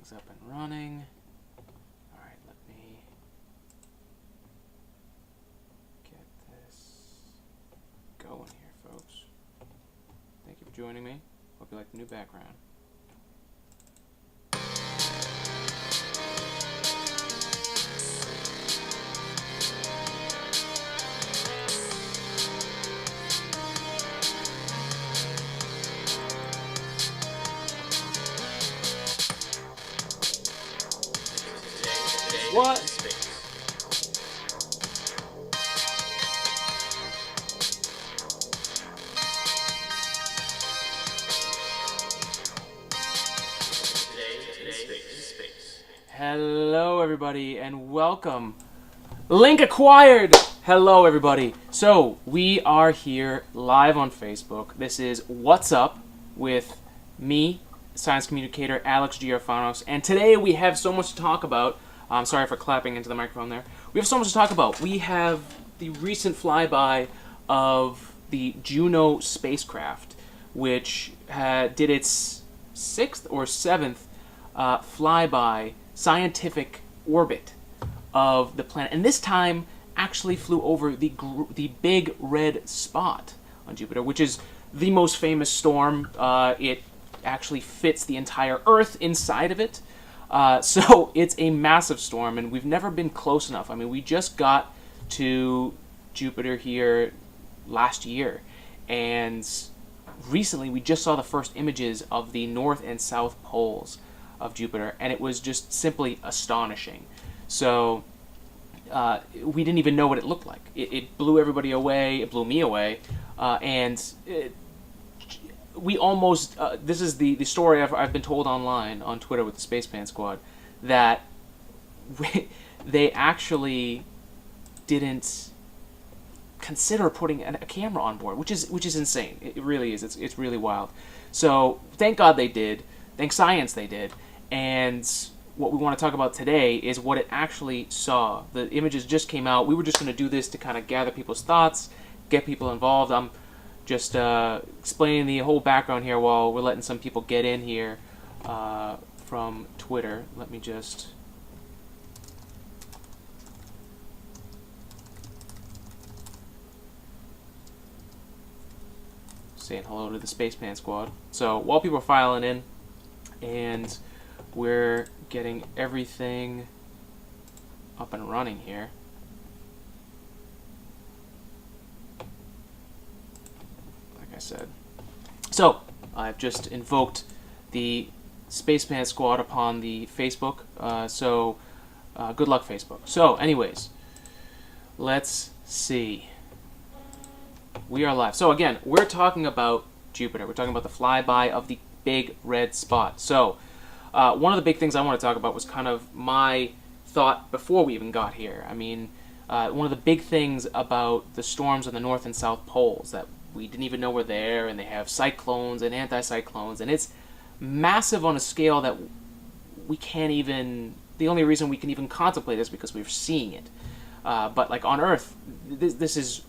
Everything's up and running. Alright, let me get this going here, folks. Thank you for joining me. Hope you like the new background. What? Hello everybody and welcome. Link acquired! Hello everybody. So we are here live on Facebook. This is What's Up with me, science communicator Alex G. Orphanos, and today we have so much to talk about. I'm sorry for clapping into the microphone there. We have so much to talk about. We have the recent flyby of the JUNO spacecraft, which did its 6th or 7th flyby scientific orbit of the planet. And this time actually flew over the big red spot on Jupiter, which is the most famous storm. It actually fits the entire Earth inside of it. So it's a massive storm, and we've never been close enough. I mean, we just got to Jupiter here last year, and recently we just saw the first images of the north and south poles of Jupiter, and it was just simply astonishing. So we didn't even know what it looked like. It blew everybody away. It blew me away, and we almost, this is the story I've been told online on Twitter with the Spaceman Squad, that they actually didn't consider putting a camera on board, which is insane. It really is. It's really wild. So thank God they did. Thank science they did. And what we want to talk about today is what it actually saw. The images just came out. We were just going to do this to kind of gather people's thoughts, get people involved. I'm just explaining the whole background here while we're letting some people get in here from Twitter. Let me just... saying hello to the Spaceman Squad. So while people are filing in and we're getting everything up and running here, I said. So, I've just invoked the Spaceman Squad upon the Facebook, so good luck, Facebook. So, anyways, let's see. We are live. So, again, we're talking about Jupiter. We're talking about the flyby of the big red spot. So, one of the big things I want to talk about was kind of my thought before we even got here. I mean, one of the big things about the storms on the north and south poles that we didn't even know were there, and they have cyclones and anticyclones, and it's massive on a scale that we can't even, the only reason we can even contemplate is because we're seeing it. But like on Earth, this is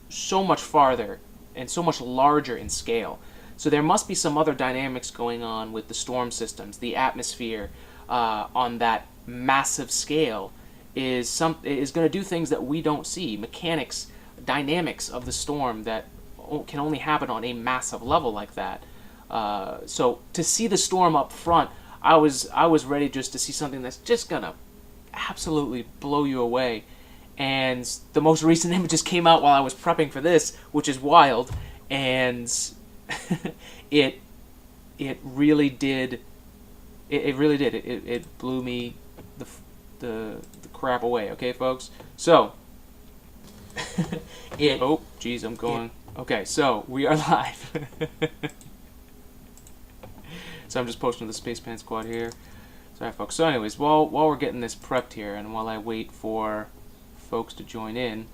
so much farther and so much larger in scale. So there must be some other dynamics going on with the storm systems, the atmosphere on that massive scale is going to do things that we don't see, mechanics, dynamics of the storm that can only happen on a massive level like that. So to see the storm up front, I was ready just to see something that's just gonna absolutely blow you away. And the most recent images came out while I was prepping for this, which is wild, and it really did. It really did. It blew me the crap away. Okay, folks. So oh, geez, I'm going. Okay, so we are live. So I'm just posting to the Spaceman Squad here. Sorry, folks. So anyways, while we're getting this prepped here, and while I wait for folks to join in,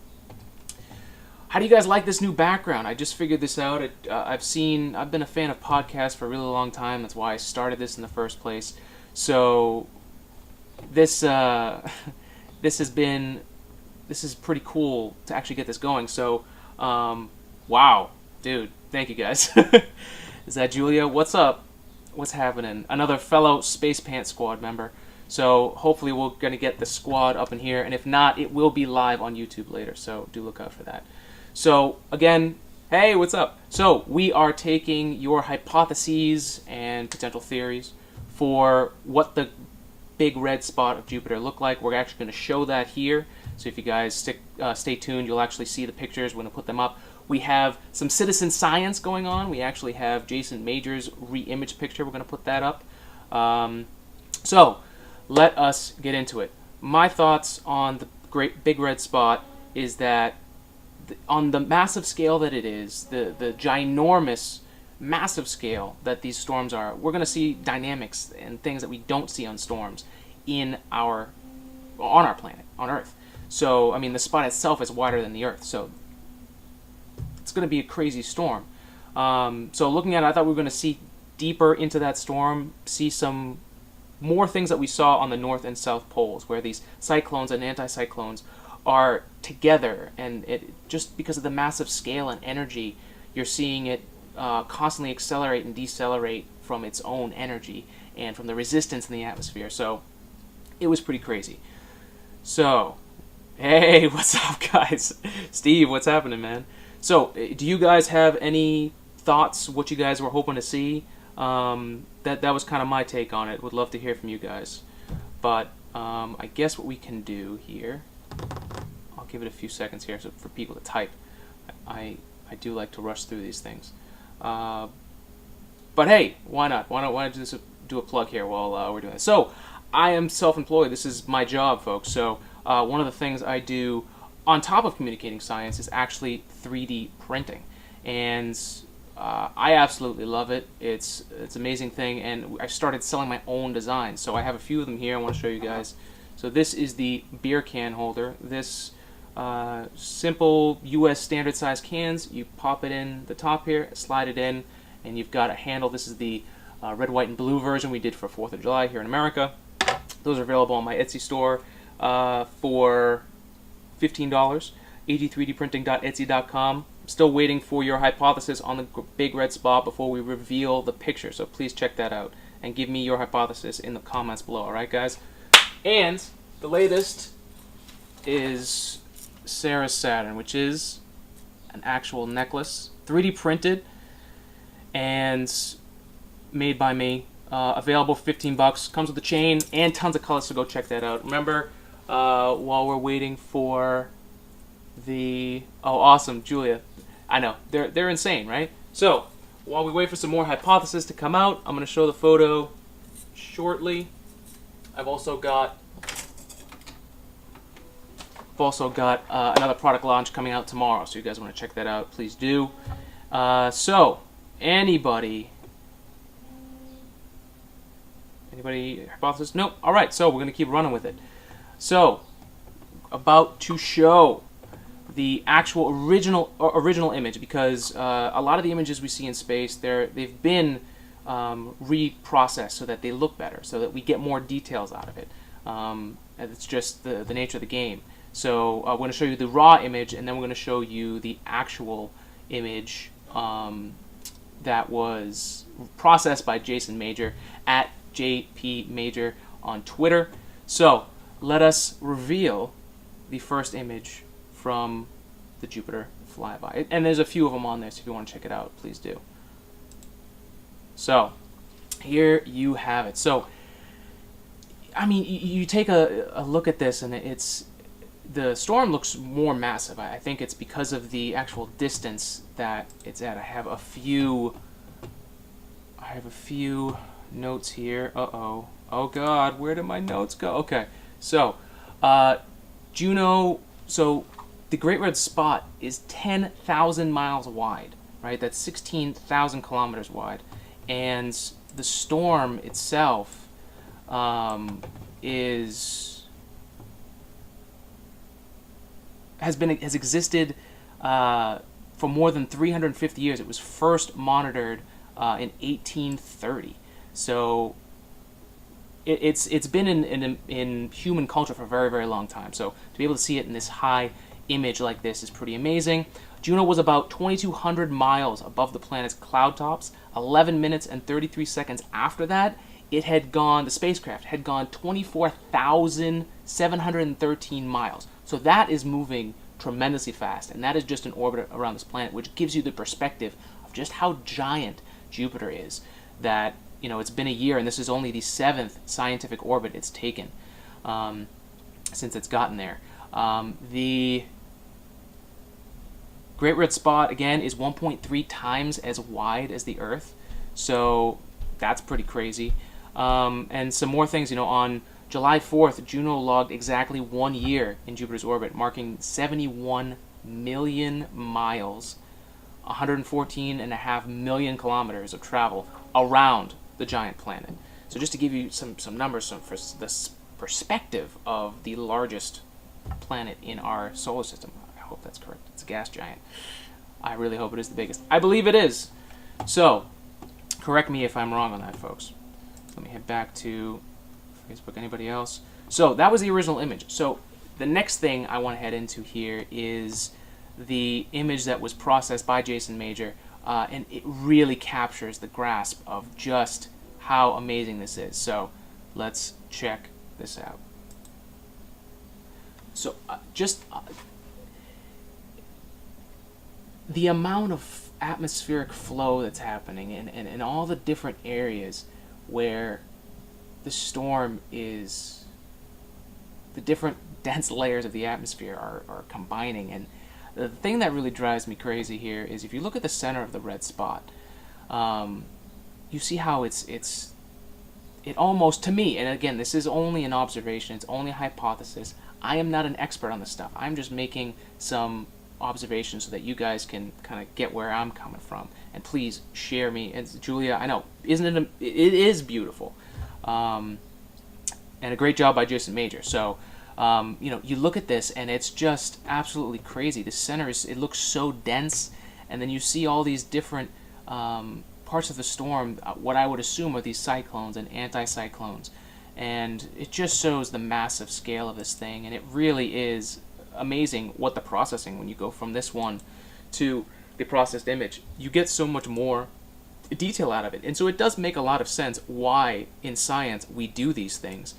how do you guys like this new background? I just figured this out. I've been a fan of podcasts for a really long time. That's why I started this in the first place. So this this is pretty cool to actually get this going. So wow, dude, thank you guys. Is that Julia? What's up? what's happening? Another fellow Space Pants Squad member. So hopefully we're going to get the squad up in here, and if not, it will be live on YouTube later, so do look out for that. So again, hey, what's up? So we are taking your hypotheses and potential theories for what the big red spot of Jupiter look like. We're actually going to show that here, so if you guys stay tuned, you'll actually see the pictures. We're going to put them up. We have some citizen science going on. We actually have JasonMajor's re-image picture. We're going to put that up. So let us get into it. My thoughts on the great big red spot is that on the massive scale that it is, the ginormous, massive scale that these storms are, we're going to see dynamics and things that we don't see on storms on our planet, on Earth. So, I mean, the spot itself is wider than the Earth, so it's going to be a crazy storm. So looking at it, I thought we were going to see deeper into that storm, see some more things that we saw on the north and south poles, where these cyclones and anticyclones are together, and it just because of the massive scale and energy, you're seeing it constantly accelerate and decelerate from its own energy and from the resistance in the atmosphere. So it was pretty crazy. So, hey, what's up, guys? Steve, what's happening, man? So, do you guys have any thoughts, what you guys were hoping to see? That was kind of my take on it. Would love to hear from you guys. But I guess what we can do here, I'll give it a few seconds here for people to type. I do like to rush through these things. But hey, why not? Why not do a plug here while we're doing this? So, I am self-employed. This is my job, folks. So, one of the things I do on top of communicating science is actually 3D printing, and I absolutely love it. It's an amazing thing, and I started selling my own designs. So I have a few of them here I want to show you guys. So this is the beer can holder. This simple US standard size cans, you pop it in the top here, slide it in, and you've got a handle. This is the red, white, and blue version we did for 4th of July here in America. Those are available on my Etsy store for $15, ag3dprinting.etsy.com. I'm still waiting for your hypothesis on the big red spot before we reveal the picture, so please check that out and give me your hypothesis in the comments below, alright guys? And the latest is Sarah's Saturn, which is an actual necklace, 3D printed and made by me, available for 15 bucks, comes with a chain and tons of colors, so go check that out. Remember, while we're waiting for the... Oh, awesome, Julia. I know, they're insane, right? So, while we wait for some more hypotheses to come out, I'm going to show the photo shortly. I've also got another product launch coming out tomorrow, so you guys want to check that out, please do. So, anybody hypothesis? Nope. All right, so we're going to keep running with it. So, about to show the actual original image, because a lot of the images we see in space, they've been reprocessed so that they look better, so that we get more details out of it. And it's just the nature of the game. So I'm going to show you the raw image, and then we're going to show you the actual image that was processed by JasonMajor at JPMajor on Twitter. So let us reveal the first image from the Jupiter flyby. And there's a few of them on there, so if you want to check it out, please do. So, here you have it. So, I mean, you take a look at this, and the storm looks more massive. I think it's because of the actual distance that it's at. I have a few notes here. Uh-oh. Oh, God, where did my notes go? Okay, so, JUNO, so the Great Red Spot is 10,000 miles wide, right? That's 16,000 kilometers wide. And the storm itself has existed for more than 350 years. It was first monitored in 1830. So it's been in human culture for a very, very long time. So to be able to see it in this high image like this is pretty amazing. Juno was about 2,200 miles above the planet's cloud tops. 11 minutes and 33 seconds after that, the spacecraft had gone 24,713 miles. So that is moving tremendously fast, and that is just an orbit around this planet, which gives you the perspective of just how giant Jupiter is. That, it's been a year, and this is only the 7th scientific orbit it's taken since it's gotten there. The Great Red Spot, again, is 1.3 times as wide as the Earth, so that's pretty crazy. And some more things, on July 4th, Juno logged exactly 1 year in Jupiter's orbit, marking 71 million miles, 114.5 million kilometers of travel around the giant planet. So just to give you some numbers for this perspective of the largest planet in our solar system. I hope that's correct. It's a gas giant. I really hope it is the biggest. I believe it is. So, correct me if I'm wrong on that, folks. Let me head back to Facebook. Anybody else? So, that was the original image. So, the next thing I want to head into here is the image that was processed by JasonMajor, and it really captures the grasp of just how amazing this is. So, let's check this out. So, the amount of atmospheric flow that's happening and all the different areas where the storm is, the different dense layers of the atmosphere are combining. And the thing that really drives me crazy here is if you look at the center of the red spot, you see how it almost, to me, and again, this is only an observation, it's only a hypothesis. I am not an expert on this stuff. I'm just making some observations so that you guys can kind of get where I'm coming from. And please share me. And Julia, I know, it is beautiful. And a great job by JasonMajor. So, you look at this and it's just absolutely crazy. The center it looks so dense, and then you see all these different parts of the storm, what I would assume are these cyclones and anticyclones. And it just shows the massive scale of this thing, and it really is amazing what the processing, when you go from this one to the processed image, you get so much more detail out of it. And so it does make a lot of sense why in science we do these things,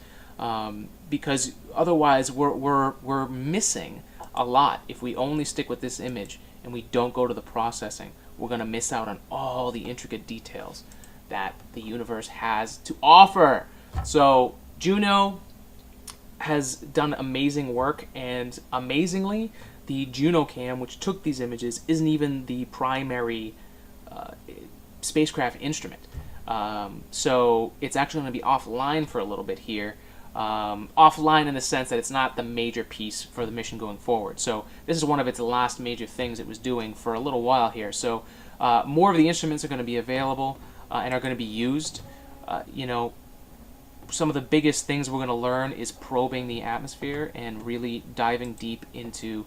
because otherwise we're missing a lot. If we only stick with this image and we don't go to the processing, we're going to miss out on all the intricate details that the universe has to offer. So Juno has done amazing work, and amazingly, the Juno cam, which took these images, isn't even the primary spacecraft instrument. So it's actually going to be offline for a little bit here. Offline in the sense that it's not the major piece for the mission going forward. So this is one of its last major things it was doing for a little while here. So more of the instruments are going to be available and are going to be used. Some of the biggest things we're going to learn is probing the atmosphere and really diving deep into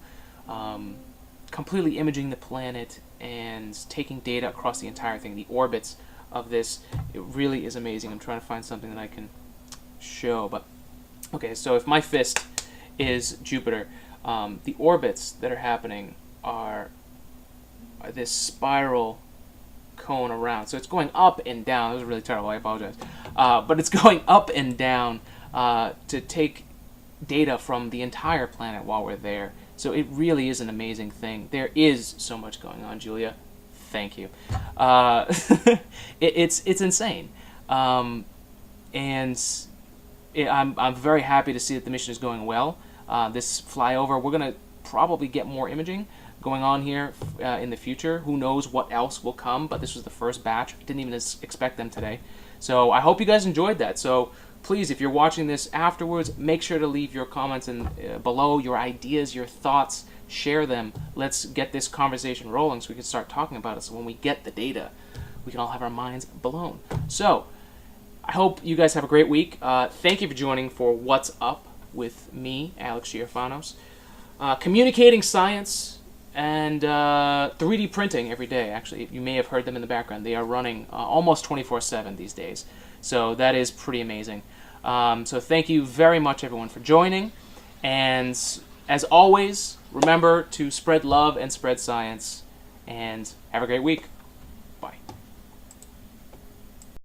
completely imaging the planet and taking data across the entire thing, the orbits of this. It really is amazing. I'm trying to find something that I can show, but okay, so if my fist is Jupiter, the orbits that are happening are this spiral cone around. So it's going up and down. That was really terrible. I apologize. But it's going up and down to take data from the entire planet while we're there. So it really is an amazing thing. There is so much going on, Julia. Thank you. It's insane. I'm very happy to see that the mission is going well. This flyover, we're going to probably get more imaging going on here in the future. Who knows what else will come, but this was the first batch. Didn't even expect them today. So I hope you guys enjoyed that. So please, if you're watching this afterwards, make sure to leave your comments below, your ideas, your thoughts. Share them. Let's get this conversation rolling so we can start talking about it. So when we get the data, we can all have our minds blown. So I hope you guys have a great week. Thank you for joining for What's Up with me, Alex Orphanos. Communicating science and 3D printing every day. Actually, you may have heard them in the background. They are running almost 24/7 these days. So that is pretty amazing. So thank you very much, everyone, for joining. And as always, remember to spread love and spread science, and have a great week. Bye.